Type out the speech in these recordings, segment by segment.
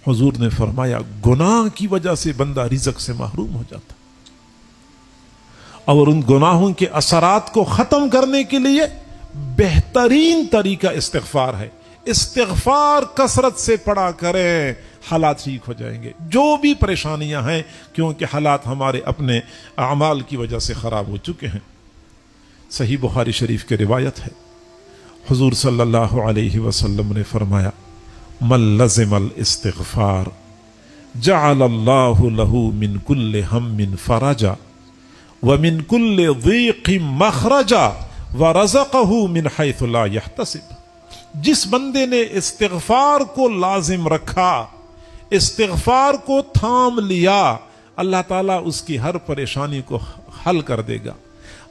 हुजूर ने फरमाया गुनाह की वजह से बंदा रिज़्क से महरूम हो जाता, और उन गुनाहों के असरात को खत्म करने के लिए बेहतरीन तरीका इस्तिग़फ़ार है। इस्तिग़फ़ार कसरत से पढ़ा करें, हालात ठीक हो जाएंगे, जो भी परेशानियां हैं, क्योंकि हालात हमारे अपने अमाल की वजह से खराब हो चुके हैं। सही बुखारी शरीफ की रिवायत है, हुजूर सल्लल्लाहु अलैहि वसल्लम ने फरमाया मन लज़िमल इस्तिग़फ़ार जअलल्लाहु लहू मिन कुल्लि हम्मिन फरजा व मिन कुल्लि ज़ीक़िन मख़रजा व रज़क़हू मिन हैथु ला यहतसिब। जिस बंदे ने इस्तिग़फ़ार को लाजिम रखा, इस्तिग़फ़ार को थाम लिया, अल्लाह ताला उसकी हर परेशानी को हल कर देगा,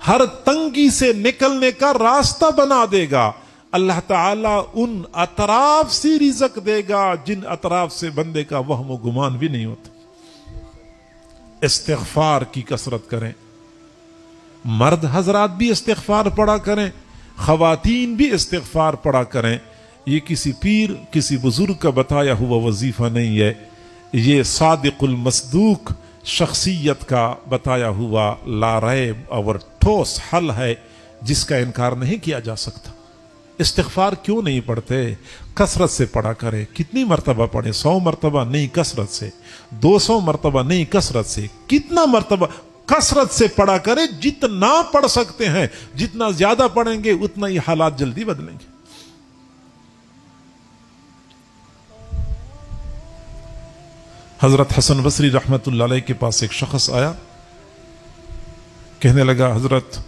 हर तंगी से निकलने का रास्ता बना देगा। अल्लाह ताला उन अतराफ से रिज़्क देगा जिन अतराफ से बंदे का वहम व गुमान भी नहीं होता। इस्तिग़फ़ार की कसरत करें, मर्द हजरात भी इस्तिग़फ़ार पढ़ा करें, ख़वातीन भी इस्तिग़फ़ार पढ़ा करें। ये किसी पीर किसी बुजुर्ग का बताया हुआ वजीफा नहीं है, ये सादिकुल मसदूक शख्सियत का बताया हुआ लारैब और ठोस हल है जिसका इनकार नहीं किया जा सकता। इस्तिग़फ़ार क्यों नहीं पढ़ते? कसरत से पढ़ा करें। कितनी मरतबा पढ़े? 100 मरतबा नहीं, कसरत से। 200 मरतबा नहीं, कसरत से। कितना मरतबा? कसरत से पढ़ा करें। जितना पढ़ सकते हैं, जितना ज्यादा पढ़ेंगे उतना ही हालात जल्दी बदलेंगे। हजरत हसन बसरी रहमतुल्लाह अलैह के पास एक शख्स आया, कहने लगा हजरत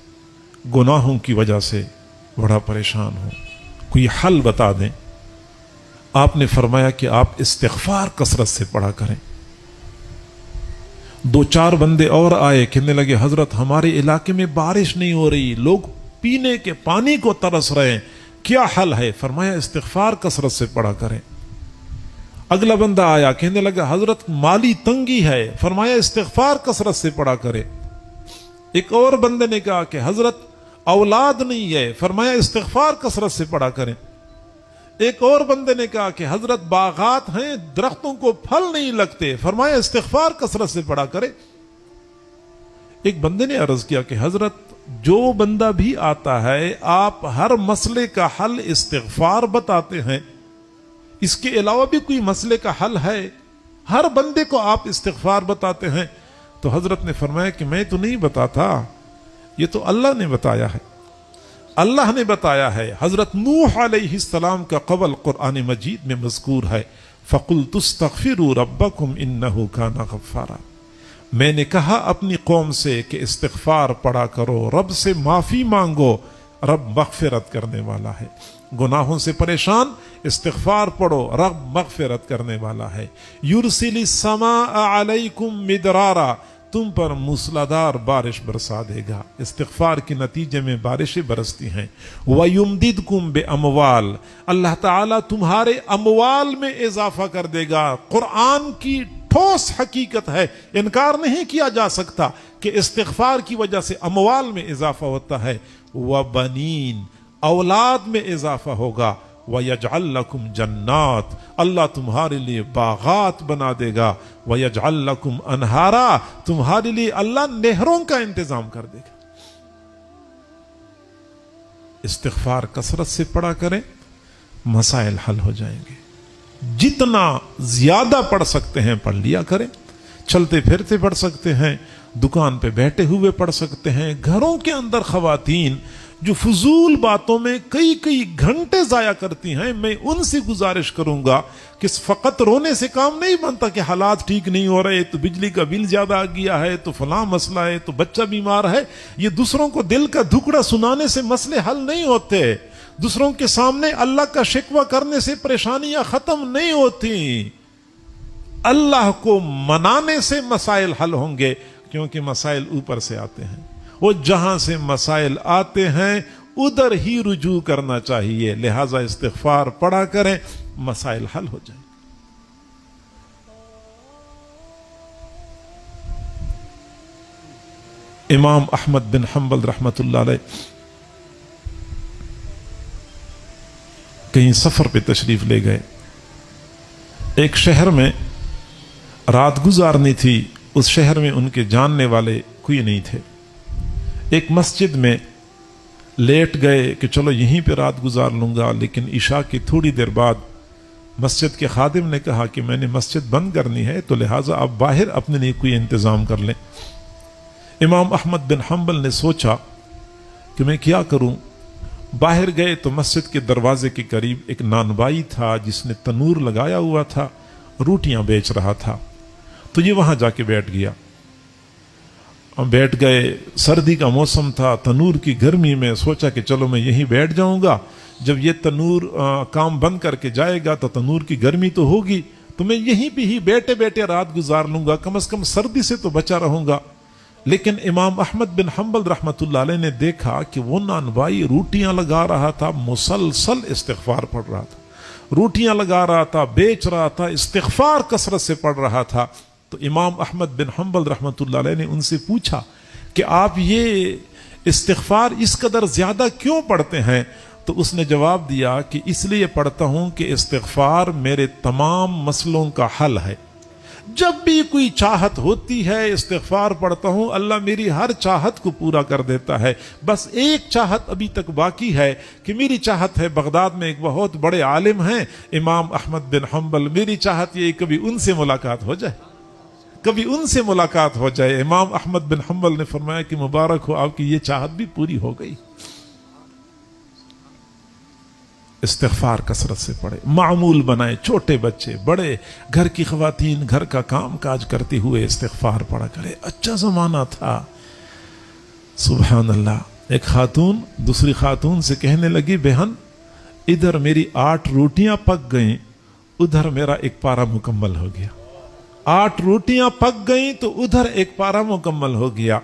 गुनाहों की वजह से बड़ा परेशान हूं, कोई हल बता दें। आपने फरमाया कि आप इस्तिग़फ़ार कसरत से पढ़ा करें। 2-4 बंदे और आए, कहने लगे हजरत हमारे इलाके में बारिश नहीं हो रही, लोग पीने के पानी को तरस रहे हैं, क्या हल है? फरमाया इस्तिग़फ़ार कसरत से पढ़ा करें। अगला बंदा आया, कहने लगा हजरत माली तंगी है, फरमाया इस्तिग़फ़ार कसरत से पढ़ा करें। एक और बंदे ने कहा कि हजरत औलाद नहीं है, फरमाया इस्तिग़फ़ार कसरत से पढ़ा करें। एक और बंदे ने कहा कि हजरत बागात हैं, दरख्तों को फल नहीं लगते, फरमाया इस्तिग़फ़ार कसरत से पढ़ा करें। एक बंदे ने अर्ज किया कि हजरत जो बंदा भी आता है आप हर मसले का हल इस्तिग़फ़ार बताते हैं, इसके अलावा भी कोई मसले का हल है? हर बंदे को आप इस्तिग़फ़ार बताते हैं। तो हजरत ने फरमाया कि मैं तो नहीं बताता, ये तो अल्लाह ने बताया है। अल्लाह ने बताया है। हजरत नूह अलैहिस्सलाम का कौल कुरान मजीद में मज़कूर है, फ़क़ुल्तु इस्तग़फ़िरू रब्बकुम इन्नहु काना गफ़्फ़ारा। मैंने कहा अपनी कौम से कि इस्तिग़फ़ार पढ़ा करो, रब से माफ़ी मांगो, रब मग़फ़िरत करने वाला है। गुनाहों से परेशान, इस्तिग़फ़ार पढ़ो, रब मग़फ़िरत करने वाला है। युरसिलिस समाअ अलैकुम मिदरारा, तुम पर मूसलाधार बारिश बरसा देगा। इस्तिग़फ़ार के नतीजे में बारिशें बरसती हैं। वयुमदिदकुम बेअमवाल, अल्लाह ताला तुम्हारे अमवाल में इजाफा कर देगा। कुरान की ठोस हकीकत है, इनकार नहीं किया जा सकता कि इस्तिग़फ़ार की वजह से अमवाल में इजाफा होता है। व बनीन, औलाद में इजाफा होगा। वयजअल लकुम जन्नात, अल्लाह तुम्हारे लिए बागात बना देगा। वयजअल लकुम अनहारा, तुम्हारे लिए अल्लाह नहरों का इंतजाम कर देगा। इस्तिग़फ़ार कसरत से पढ़ा करें, मसाइल हल हो जाएंगे। जितना ज्यादा पढ़ सकते हैं पढ़ लिया करें। चलते फिरते पढ़ सकते हैं, दुकान पे बैठे हुए पढ़ सकते हैं। घरों के अंदर ख़वातीन जो फजूल बातों में कई कई घंटे जाया करती हैं, मैं उनसे गुजारिश करूंगा कि फकत रोने से काम नहीं बनता कि हालात ठीक नहीं हो रहे, तो बिजली का बिल ज्यादा आ गया है, तो फलां मसला है, तो बच्चा बीमार है। ये दूसरों को दिल का दुखड़ा सुनाने से मसले हल नहीं होते। दूसरों के सामने अल्लाह का शिकवा करने से परेशानियां खत्म नहीं होती। अल्लाह को मनाने से मसाइल हल होंगे, क्योंकि मसाइल ऊपर से आते हैं। वो जहां से मसाइल आते हैं उधर ही रुजू करना चाहिए। लिहाजा इस्तिग़फ़ार पढ़ा करें, मसाइल हल हो जाए। इमाम अहमद बिन हंबल रहमतुल्लाह अलैह कहीं सफर पे तशरीफ ले गए। एक शहर में रात गुजारनी थी। उस शहर में उनके जानने वाले कोई नहीं थे। एक मस्जिद में लेट गए कि चलो यहीं पे रात गुजार लूंगा, लेकिन इशा की थोड़ी देर बाद मस्जिद के खादिम ने कहा कि मैंने मस्जिद बंद करनी है, तो लिहाजा आप बाहर अपने लिए कोई इंतज़ाम कर लें। इमाम अहमद बिन हम्बल ने सोचा कि मैं क्या करूं। बाहर गए तो मस्जिद के दरवाजे के करीब एक नानबाई था जिसने तनूर लगाया हुआ था, रोटियां बेच रहा था। तो ये वहां जाके बैठ गया। बैठ गए, सर्दी का मौसम था, तनूर की गर्मी में सोचा कि चलो मैं यहीं बैठ जाऊंगा, जब ये तनूर काम बंद करके जाएगा तो तनूर की गर्मी तो होगी, तो मैं यहीं पे ही बैठे बैठे रात गुजार लूंगा, कम से कम सर्दी से तो बचा रहूंगा। लेकिन इमाम अहमद बिन हम्बल रहमतुल्लाह अलैह ने देखा कि वो नानबाई रोटियां लगा रहा था, मुसलसल इस्तिग़फ़ार पढ़ रहा था, रोटियां लगा रहा था, बेच रहा था, इस्तिग़फ़ार कसरत से पढ़ रहा था। तो इमाम अहमद बिन हम्बल रहमतुल्लाह अलैह ने उनसे पूछा कि आप ये इस्तिग़फ़ार इस कदर ज्यादा क्यों पढ़ते हैं? तो उसने जवाब दिया कि इसलिए पढ़ता हूं कि इस्तिग़फ़ार मेरे तमाम मसलों का हल है। जब भी कोई चाहत होती है इस्तिग़फ़ार पढ़ता हूं, अल्लाह मेरी हर चाहत को पूरा कर देता है। बस एक चाहत अभी तक बाकी है कि मेरी चाहत है, बगदाद में एक बहुत बड़े आलिम हैं इमाम अहमद बिन हम्बल, मेरी चाहत ये कभी उनसे मुलाकात हो जाए, कभी उनसे मुलाकात हो जाए। इमाम अहमद बिन हम्बल ने फरमाया कि मुबारक हो, आपकी ये चाहत भी पूरी हो गई। इस्तिग़फ़ार कसरत से पढ़े, मामूल बनाए, छोटे बच्चे बड़े, घर की ख़वातीन घर का काम काज करते हुए इस्तिग़फ़ार पढ़ा करे। अच्छा ज़माना था, सुभान अल्लाह। एक खातून दूसरी खातून से कहने लगी, बहन इधर मेरी 8 रोटियां पक गईं, उधर मेरा एक पारा मुकम्मल हो गया। 8 रोटियां पक गईं तो उधर एक पारा मुकम्मल हो गया।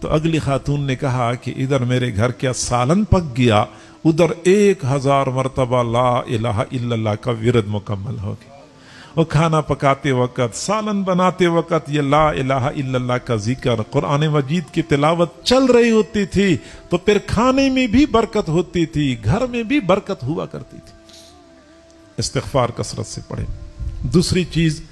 तो अगली खातून ने कहा कि इधर मेरे घर क्या सालन पक गया, उधर 1000 मरतबा ला इलाहा इल्लल्लाह का विरद मुकम्मल हो गया। और खाना पकाते वक्त, सालन बनाते वक्त ये ला इलाहा इल्लल्लाह का जिक्र, कुरान मजीद की तिलावत चल रही होती थी, तो फिर खाने में भी बरकत होती थी, घर में भी बरकत हुआ करती थी। इस्तिग़फ़ार कसरत से पढ़े। दूसरी चीज